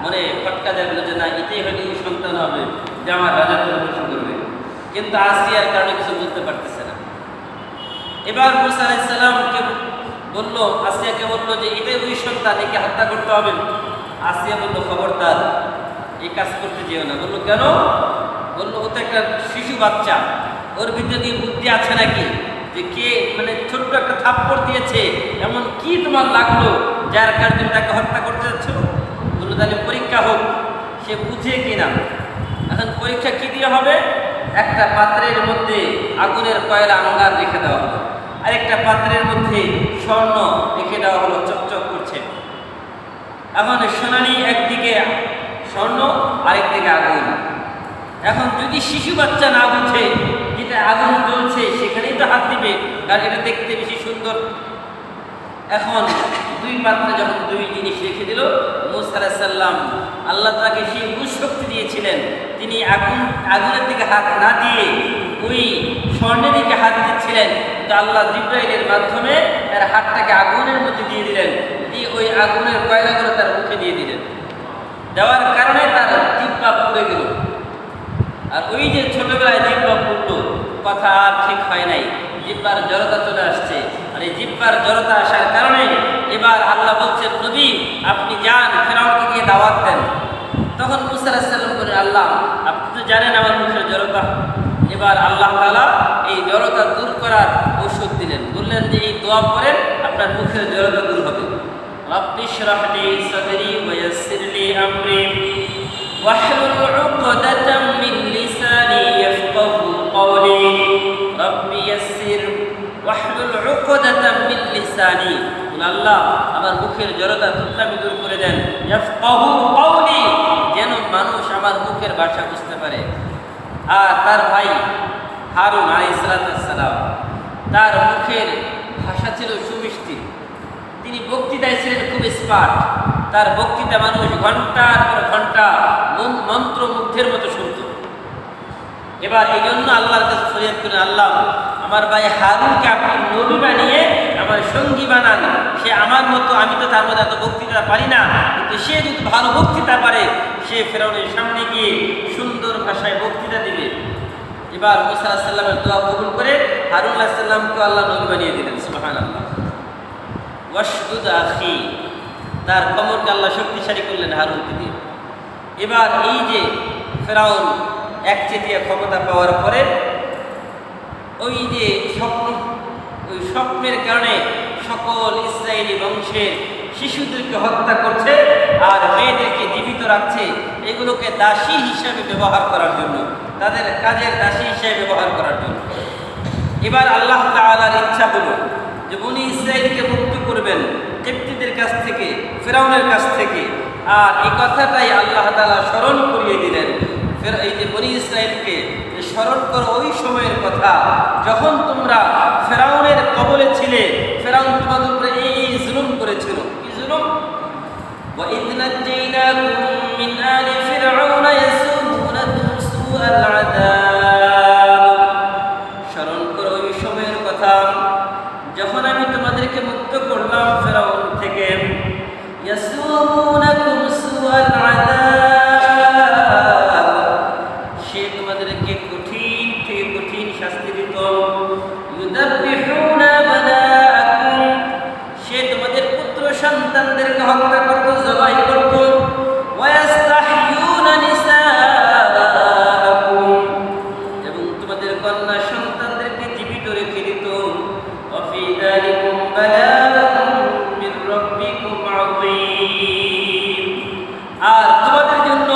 মনে ফটকা যাবে যে না, এটাই হয়তো সন্তান হবে যে আমার রাজত্ব বর্ষণ করবে, কিন্তু আসিয়ার কারণে কিছু বলতে পারতেছে না। এবার মুসা আলাইহিস সালামকে বললো, আসিয়াকে বললো যে এটাই ওই সন্তান, একে হত্যা করতে হবে। আসিয়া বললো, খবরদার এই কাজ করতে যেও না। বললো কেন? বললো ও তো একটা শিশু বাচ্চা, ওর ভিতরে কি বুদ্ধি আছে নাকি যে কে মানে ছোট্ট একটা থাপ্পড় দিয়েছে, এমন কি তোমার লাগলো যার কারণে তাকে হত্যা করতে যাচ্ছ? বললো তাহলে পরীক্ষা হোক, সে বুঝে কিনা। এখন পরীক্ষা কি দিয়ে হবে? একটা পাত্রের মধ্যে আগুনের কয়লা আঙ্গার রেখে দেওয়া হলো, আর একটা পাত্রের মধ্যে স্বর্ণ রেখে দেওয়া হলো, চকচক করছে। এখন সোনালি একদিকে স্বর্ণ, আরেকদিকে আগুন। এখন যদি শিশু বাচ্চা না বুঝে যেটা আগুন জ্বলছে সেখানেই তো হাত দিবে, কারণ এটা দেখতে বেশি সুন্দর। এখন দুই পাত্রে যখন দুই জিনিস রেখে দিল, মুসা আলাইহিস সালাম আল্লাহ তাকে সেই বুঝ শক্তি দিয়েছিলেন, তিনি আগুনের দিকে হাত না দিয়ে ওই স্বর্ণের দিকে হাত দিচ্ছিলেন, কিন্তু আল্লাহ জিবরাইলের মাধ্যমে তার হাতটাকে আগুনের মধ্যে দিয়ে দিলেন, দিয়ে ওই আগুনের কয়লাগুলো তার মুখে দিয়ে দিলেন। দেওয়ার কারণে তার জিহ্বা পুড়ে গেল। আর ওই যে ছোটবেলায় জিহ্বা পুড়লো, কথা আর ঠিক হয় নাই, জিহ্বার জড়তা চলে আসছে। আর এই জিহ্বার জড়তা আসার কারণে এবার আল্লাহ বলছেন, নবী আপনি যান, ফেরাউনকে গিয়ে দাওয়াত দেন। তখন মুসা আলাইহিস সালাম বলেন, আল্লাহ আপনি তো জানেন আমার মুখের জড়তা। এবার আল্লাহ তাআলা এই জড়তা দূর করার ঔষধ দিলেন, বললেন যে এই দোয়া করেন, আপনার মুখের জড়তা দূর হবে। রাব্বি ইশরাহ লি সাদরি ওয়া ইয়াসসির লি আমরি ওয়াহলুল উকদাতাম মিন লিসানি ইয়াফকাহু কওলি রাব্বি ইয়াসসির ওয়াহলুল উকদাতাম মিন লিসানি। আল্লাহ আমার মুখের জড়তা তুতলামি দূর করে দেন, ইয়াফকাহু কওলি, যেন মানুষ আমার মুখের ভাষা বুঝতে পারে। আর তার ভাই হারুন আলাইহিস সালাম, তার মুখের ভাষা ছিল সুমিষ্টি, তিনি বক্তৃতায় ছিলেন খুব স্মার্ট। তার বক্তৃতা মানুষ ঘন্টার পর ঘন্টা মন্ত্রমুগ্ধের মতো শুনত। এবার এই জন্য আল্লাহর কাছে ফরিয়াদ করেন, আল্লাহ আমার ভাই হারুনকে আপনি নবী বানিয়ে আমার সঙ্গী বানান। সে আমার মতো, আমি তো তার মতো এত বক্তৃতা পারি না, কিন্তু সে যদি ভালো বক্তৃতা পারে সে ফেরাউনের সামনে গিয়ে সুন্দর ভাষায় বক্তৃতা দিবে। এবার মুসা আলাইহিস সালামের দোয়া কবুল করে হারুন আলাইহিস সালামকে আল্লাহ নবী বানিয়ে দিলেন। সুবহানাল্লাহ। ওয়াশদুদ আখি, তার কোমরকে আল্লাহ শক্তিশালী করলেন হারুনকে দিয়ে। এবার এই যে ফেরাউন একচেটিয়া ক্ষমতা পাওয়ার পরে ওই যে স্বপ্ন, ওই স্বপ্নের কারণে সকল ইসরায়েলি বংশের শিশুদেরকে হত্যা করছে আর মেয়েদেরকে জীবিত রাখছে, এগুলোকে দাসী হিসাবে ব্যবহার করার জন্য, তাদের কাজের দাসী হিসাবে ব্যবহার করার জন্য। এবার আল্লাহ তাআলার ইচ্ছা হলো যে বনি ইসরায়েলকে মুক্ত করবেন কিপ্তিদের কাছ থেকে, ফেরাউনের কাছ থেকে। আর এই কথাটাই আল্লাহ তাআলা স্মরণ করিয়ে দিলেন। এই যে বনি ইসরায়েলকে স্মরণ করো ওই সময়ের কথা যখন তোমরা ফেরাউনের কবলে ছিলে, ফেরাউন তোমাদের উপরে এই জুলুম করেছিল। কি জুলুম? وإذ نجيناكم من آل فرعون يسومونكم سوء العذاب স্মরণ করো ওই সময়ের কথা যখন আমি তোমাদেরকে মুক্ত করলাম ফেরাউন থেকে ইয়াসুমুনাকুম সুআল আযাব সে তোমাদেরকে কঠিন থেকে কঠিন শাস্তি দিত ইউদাব্বিহুনা বানাআকুম সে তোমাদের পুত্র সন্তানদেরকে হত্যা করত জবাই করত ওয়া ইস্তাহয়ুনা নিসাআকুম এবং তোমাদের কন্যা সন্তানদেরকে জীবিত রেখে দিত ওয়া ফি যালিকুম বালাa'un মির রাব্বিকুম আযীম আর তোমাদের জন্য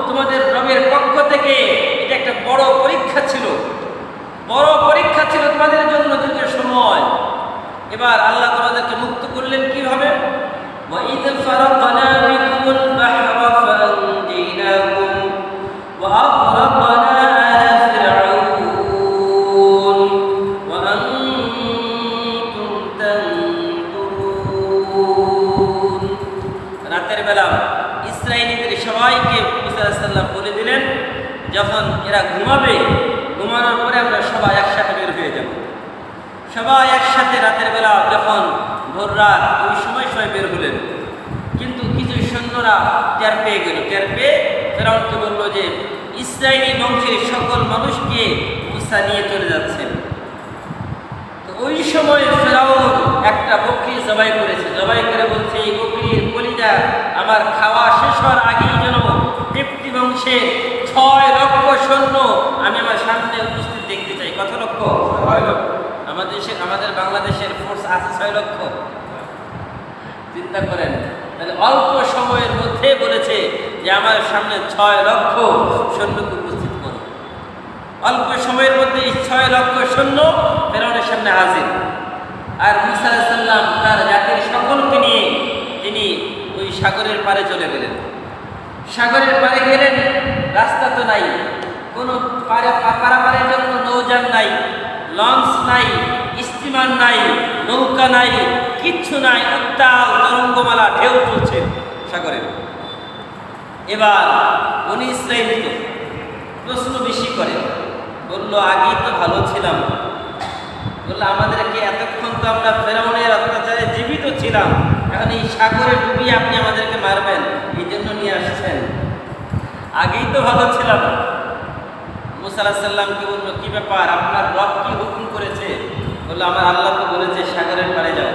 তোমাদের রবের পক্ষ থেকে এটা একটা বড় পরীক্ষা ছিল তোমাদের জন্য দীর্ঘ সময় এবার আল্লাহ তোমাদেরকে মুক্ত করলেন কিভাবে وَإِذْ فَرَقْنَا بِكُمُ الْبَحْرَ فَأَنْجَيْنَاكُمْ وَأَغْرَقْنَا آلَ فِرْعَوْنَ وَأَنْتُمْ تَنْظُرُونَ রাতের বেলা ইসরাঈলীদের সবাইকে মুসা আলাইহিস সালাম বলে দিলেন যখন এরা ঘুমানোর পরে আমরা সবাই একসাথে বের হয়ে যাব সবাই একসাথে রাতের বেলা যখন ভোর রাত ওই সময় বের হলেন কিন্তু কিছু সৈন্যরা টের পেয়ে ফেরাউনকে বলল যে ইসরাঈলী বংশের সকল মানুষকে মুসা নিয়ে চলে যাচ্ছেন তো ওই সময় ফেরাউন একটা বকরি জবাই করে বলছে এই বকরির কলিজা আমার খাওয়া শেষ হওয়ার আগেই যেন তৃপ্তি বংশের 6 লক্ষ সৈন্য আমি আমার সামনে উপস্থিত দেখতে চাই। কত লক্ষ? 6 লক্ষ। আমাদের বাংলাদেশের ফোর্স আছে 6 লক্ষ। চিন্তা করেন তাহলে অল্প সময়ের মধ্যে বলেছে যে আমার সামনে 6 লক্ষ সৈন্যকে উপস্থিত করো। অল্প সময়ের মধ্যে 6 লক্ষ সৈন্য ফেরাউনের সামনে হাজির। আর মুসা আলাইহিস সালাম তার জাতির সকলকে নিয়ে তিনি ওই সাগরের পাড়ে চলে গেলেন। সাগরের পাড়ে গেলেন, রাস্তা তো নাই, কোনো পারাপারের জন্য নৌযান নাই, লঞ্চ নাই, স্টিমার নাই, নৌকা নাই, কিচ্ছু নাই, উত্তাল তরঙ্গমালা ঢেউ তুলছে সাগরে। এবার উনি ইসরাঈলী প্রশ্ন বেশি করে বলল আগেই তো ভালো ছিলাম, বললো আমাদেরকে এতক্ষণ তো আমরা ফেরাউনের অত্যাচারে জীবিত ছিলাম, এখন এই সাগরে ডুবিয়ে আপনি আমাদেরকে মারবেন এই জন্য নিয়ে আসছেন, আগেই তো ভালো ছিলাম। মুসা আলাইহিস সালামকে বললো কি ব্যাপার, আপনার রব কি হুকুম করেছে? বললো আমার আল্লাহ তো বলেছে সাগরের পাড়ে যাও,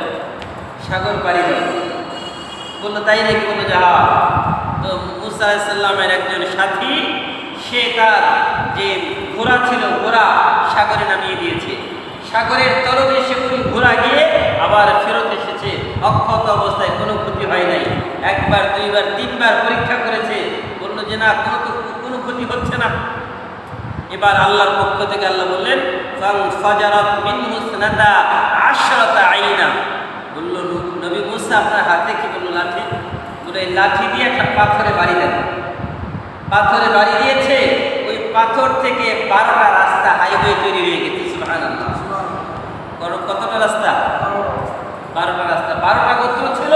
সাগর পাড়ি যাও। বললো তাই নাকি? বললো যা। তো মুসা আলাইহিস সালামের একজন সাথী সে তার যে ঘোড়া ছিল ঘোড়া সাগরে নামিয়ে দিয়েছে, সাগরের তলদেশে ওই ঘোড়া গিয়ে আবার ফেরত এসেছে অক্ষত অবস্থায়, কোনো ক্ষতি হয় নাই। 1 বার 2 বার 3 বার পরীক্ষা করেছে, বললো যে না কোনো ক্ষতি হচ্ছে না। এবার আল্লাহর পক্ষ থেকে আল্লাহ বললেন ফাজারাত মিনহু ইসনাতা আশরাতা আইনা। বলল নবী মুসা আপনার হাতে কি? বলল লাঠি। বলে এই লাঠি দিয়ে একটা পাথরে বাড়ি দেন। পাথরে বাড়ি দিয়েছে, ওই পাথর থেকে 12টা রাস্তা হাইওয়ে তৈরি হয়ে গেছে। সুবহানাল্লাহ। কতটা রাস্তা? 12টা রাস্তা। 12টা গোত্র ছিল,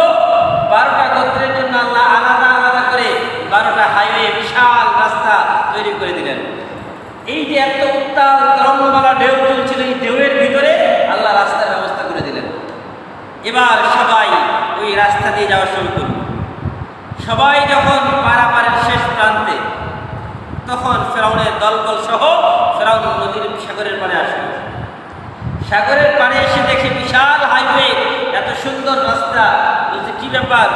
12টা গোত্রের জন্য আল্লাহ আলাদা আলাদা করে 12টা হাইওয়ে বিশাল রাস্তা তৈরি করে দিলেন। এই যে এত উত্তাল তরঙ্গমালা ঢেউ চলছিল, এই ঢেউয়ের ভিতরে আল্লাহ রাস্তার ব্যবস্থা করে দিলেন। এবার সবাই ওই রাস্তা দিয়ে যাওয়া শুরু করল। সবাই যখন পারাপারের শেষ প্রান্তে, তখন ফেরাউনের দলবল সহ ফেরাউন নদীর সাগরের পাড়ে আসে। সাগরের পাড়ে এসে দেখে বিশাল হাইওয়ে, এত সুন্দর রাস্তা। বলছে কি ব্যাপার,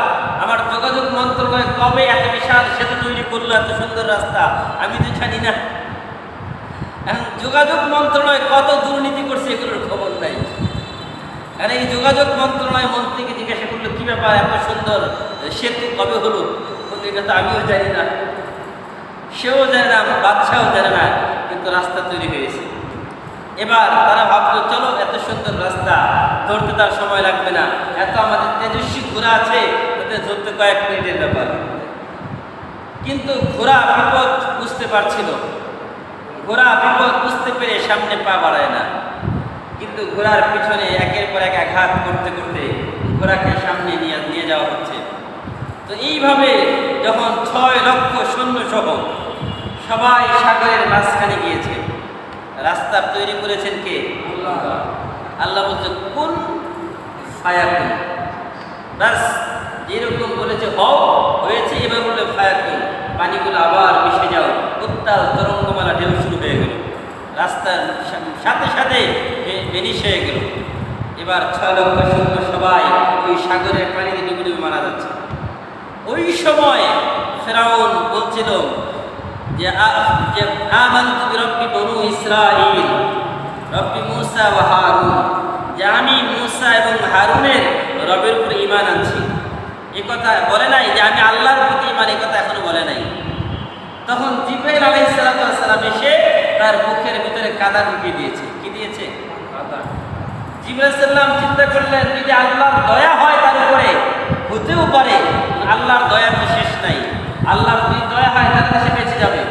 আমার যোগাযোগ মন্ত্রণালয় কবে এত বিশাল সেতু তৈরি করলো, এত সুন্দর রাস্তা? আমি তো জানি না। এখন যোগাযোগ মন্ত্রণালয় কত দুর্নীতি করছে এগুলোর খবর নাই। আর এই যোগাযোগ মন্ত্রণালয় মন্ত্রীকে জিজ্ঞাসা করলো কি ব্যাপার, এত সুন্দর সেতু কবে হলো? বললো এটা তো আমিও জানি না, সেও জানে না, বাদশাও জানে না, কিন্তু রাস্তা তৈরি হয়েছে। এবার তারা ভাবলো চলো এত সুন্দর রাস্তা ধরতে তার সময় লাগবে না, এত আমাদের তেজস্বী ঘোড়া আছে, তাতে ধরতে কয়েক মিনিটের ব্যাপার। কিন্তু ঘোড়া বিপদ বুঝতে পারছিল, ঘোড়া বিপদ বুঝতে পেরে সামনে পা বাড়ায় না, কিন্তু ঘোড়ার পিছনে একের পর এক আঘাত করতে করতে ঘোড়াকে সামনে নিয়ে যাওয়া হচ্ছে। তো তো এইভাবে যখন 6 লক্ষ সৈন্য সহ সবাই সাগরের মাঝখানে গিয়েছে, রাস্তা তৈরি করেছেন কে? আল্লাহ বলছে কোন ফায়াকুন, বাস যেরকম বলেছে হও হয়েছে, এবার বললে ফায়াকুন, পানিগুলো আবার মিশে যাও, উত্তাল তরঙ্গমালা ঢেউ শুরু হয়ে গেল, রাস্তার সাথে সাথে বেনিশ হয়ে গেল। এবার 6 লক্ষ সৈন্য সবাই ওই সাগরের পানিতে ডুবে ডুবে মারা যাচ্ছে। ওই সময় ফেরাউন বলছিল যে আমানতু বিরব্বি বনু ইসরাঈল রব্বি মূসা ওয়া হারুন, যে আমি মূসা এবং হারুনের রবের উপরে ঈমান আনছি। এই কথা বলে নাই যে আমি আল্লাহর প্রতি ঈমান, এই কথা এখনো বলে নাই। তখন জিবরাইল আলাইহিস সালাম এসে তার মুখের ভিতরে কাদা ঢুকিয়ে দিয়েছে। কি দিয়েছে? কাদা। জিবরাইল সাল্লাম চিন্তা করলেন যদি আল্লাহর দয়া হয় তার উপরে, হতেও পারে আল্লাহর দয়া তো শেষ নাই, আল্লাহর যদি দয়া হয় তাহলে সে বেঁচে যাবে।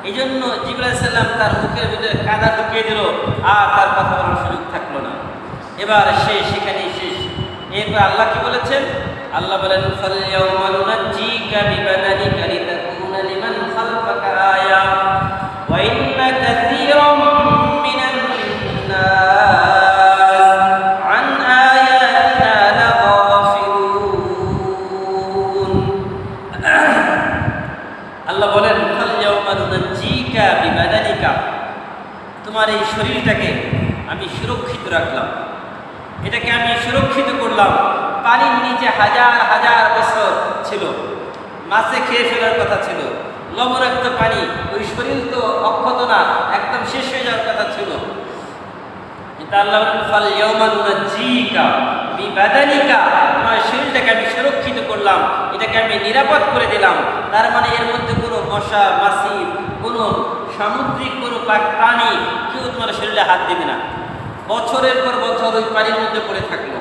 এই জন্য জিবরাইল সাল্লাম তার মুখের ভিতরে কাদা ঢুকিয়ে দিল, আর তার কথা বলার সুযোগ থাকলো না। এবার সে সেখানেই শেষ। এরপর আল্লাহ কি বলেছেন? আল্লাহ বলেন ফালইয়াউমা নুনাজ্জিকা বিবাদানিকা লিতাকুনা লিমান খালফাকা আয়া ওয়া ইন্না কাসীরাম মিনান নাস আন আয়াতিনা লাগাফিলুন। আল্লাহ বলেন ফালইয়াউমা নুনাজ্জিকা বিবাদানিকা, তোমার এই শরীরটাকে আমি সুরক্ষিত রাখলাম, এটাকে আমি সুরক্ষিত করলাম। পানির নিচে হাজার হাজার বছর ছিল, মাছে খেয়ে ফেলার কথা ছিল, লবণাক্ত পানি, ওই শরীর তো অক্ষত না, একদম শেষ হয়ে যাওয়ার কথা ছিল। কিন্তু আল্লাহ ফালইয়াউমা নুনাজ্জিকা বিবাদানিকা, তোমার শরীরটাকে আমি সুরক্ষিত করলাম, এটাকে আমি নিরাপদ করে দিলাম। তার মানে এর মধ্যে কোনো মশা মাছি, কোনো সামুদ্রিক কোনো প্রাণী কেউ তোমার শরীরে হাত দেবে না। বছরের পর বছর ওই পানির মধ্যে পড়ে থাকলো।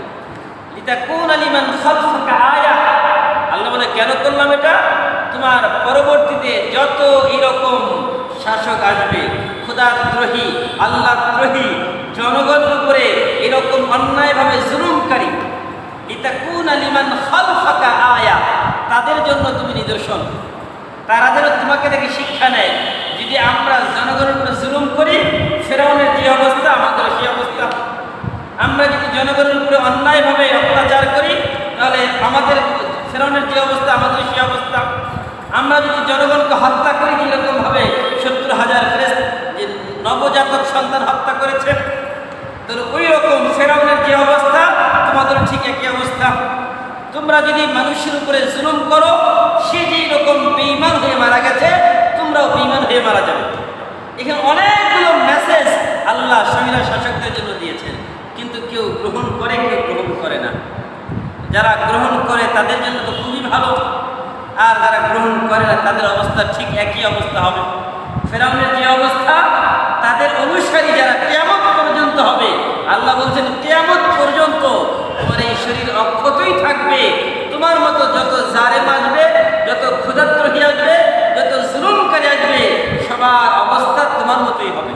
লিতাকুনা লিমান খালফাকা আয়া, আল্লাহ বলে কেন করলাম এটা? তোমার পরবর্তীতে যত এরকম শাসক আসবে, খোদাদ্রোহী, আল্লাহদ্রোহী, জনগণের উপরে এরকম অন্যায়ভাবে জুলুমকারী, লিতাকুনা লিমান খালফাকা আয়া, তাদের জন্য তুমি নিদর্শন। তারা যেন তোমাকে দেখে শিক্ষা নেয়, যদি আমরা জনগণের উপরে জুলুম করি, ফেরাউনের যে অবস্থা আমাদের সেই অবস্থা। আমরা যদি জনগণের উপরে অন্যায়ভাবে অত্যাচার করি, তাহলে আমাদের ফেরাউনের যে অবস্থা আমাদের সেই অবস্থা। আমরা যদি জনগণকে হত্যা করি যেরকমভাবে 70,000 ফেরেশতা যে নবজাতক সন্তান হত্যা করেছে, তাহলে ওই রকম ফেরাউনের যে অবস্থা তোমাদের ঠিক একই অবস্থা। তোমরা যদি মানুষের উপরে জুলুম করো, সে যেই রকম বেঈমান হয়ে মারা গেছে, তোমরাও বেঈমান হয়ে মারা যাবে। এখানে অনেকগুলো মেসেজ আল্লাহ স্বৈরা শাসকদের জন্য দিয়েছেন, কিন্তু কেউ গ্রহণ করে, কেউ গ্রহণ করে না। যারা গ্রহণ করে তাদের জন্য তো খুবই ভালো, আর যারা গ্রহণ করে না তাদের অবস্থা ঠিক একই অবস্থা হবে। ফেরাউনের যে অবস্থা, তাদের অনুসারী যারা কিয়ামত পর্যন্ত হবে, আল্লাহ বলছেন কিয়ামত পর্যন্ত তোমার এই শরীর অক্ষতই থাকবে। তোমার মতো যত জালেম আসবে, যত ক্ষুধাদ্রোহী আসবে, যত জুলুমকারী আসবে, সবার অবস্থা তোমার মতোই হবে।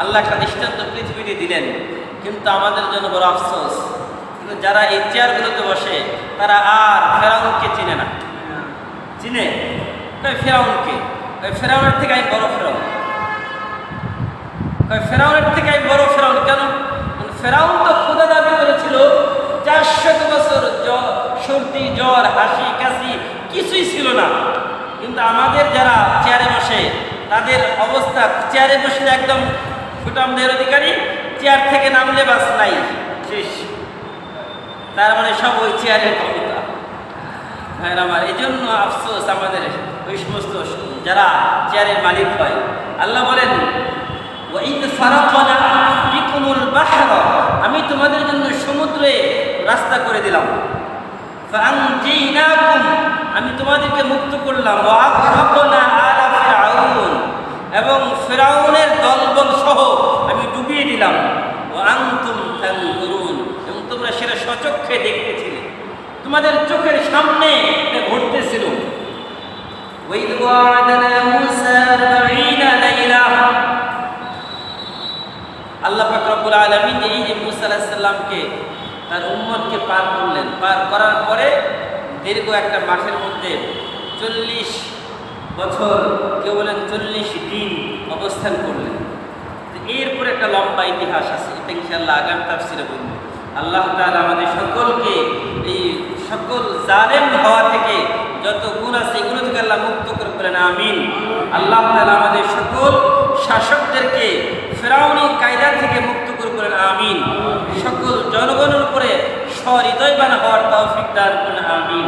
আল্লাহ একটা দৃষ্টান্ত পৃথিবীতে দিলেন, কিন্তু আমাদের জন্য বড় আফসোস, কিন্তু যারা এই চেয়ারগুলোতে বসে তারা আর ফেরাউনকে চিনে না। চিনে ফেরাউনকে, ফেরাউনের থেকে আমি বড় ফেরাউন, ফেরাউনের থেকে আমি বড় ফেরাউন। কেন? ফেরাউন তো খোদা দাবি করেছিল, 400 বছর সর্দি জ্বর হাসি কাশি কিছুই ছিল না। কিন্তু আমাদের যারা চেয়ারে বসে তাদের অবস্থা, চেয়ারে বসলে একদম ফুটামদের অধিকারী, চেয়ার থেকে নামলে বাস নাই, শেষ। তার মানে সব ওই চেয়ারের ক্ষমতা। হ্যাঁ আমার এই জন্য আফসোস আমাদের ওই সমস্ত যারা চেয়ারের মালিক হয়। আল্লাহ বলেন ওয়াইদ ফারাকনা বিকুমুল বাহরা, আমি তোমাদের জন্য সমুদ্রে রাস্তা করে দিলাম। ফাআনজাইনাকুম, আমি তোমাদেরকে মুক্ত করলাম। ওয়া আগরাকনা আলা ফিরআউন, এবং ফিরআউনের দলবল সহ আমি ডুবিয়ে দিলাম। ওয়া আনতুম তানজুরুন, এবং তোমরা সেটা সচক্ষে দেখতেছিলে, তোমাদের চোখের সামনে ঘটতেছিল। ওয়াইদ ওয়া'আদনা মূসা 40 লাইলা, আল্লাহ পাক রব্বুল আলামিন এই যে মূসা আলাইহিস সালামকে তার উম্মতকে পার করলেন, পার করার পরে দীর্ঘ একটা মাঠের মধ্যে 40 বছর, কেউ বলেন 40 দিন অবস্থান করলেন। এরপর একটা লম্বা ইতিহাস আছে, এটা ইনশাআল্লাহ আগামী তাফসিরে বলব। আল্লাহ তাআলা আমাদের সকলকে এই সকল জালেম হওয়া থেকে, যত গুণ আছে এগুলো থেকে আল্লাহ মুক্ত করে বলেন আমিন। আল্লাহ তাআলা আমাদের সকল শাসকদেরকে ফেরাউনি কায়দা থেকে মুক্ত করে বলেন আমিন। সকল জনগণের উপরে সহৃদয়বান হওয়ার তৌফিক দান করেন আমিন।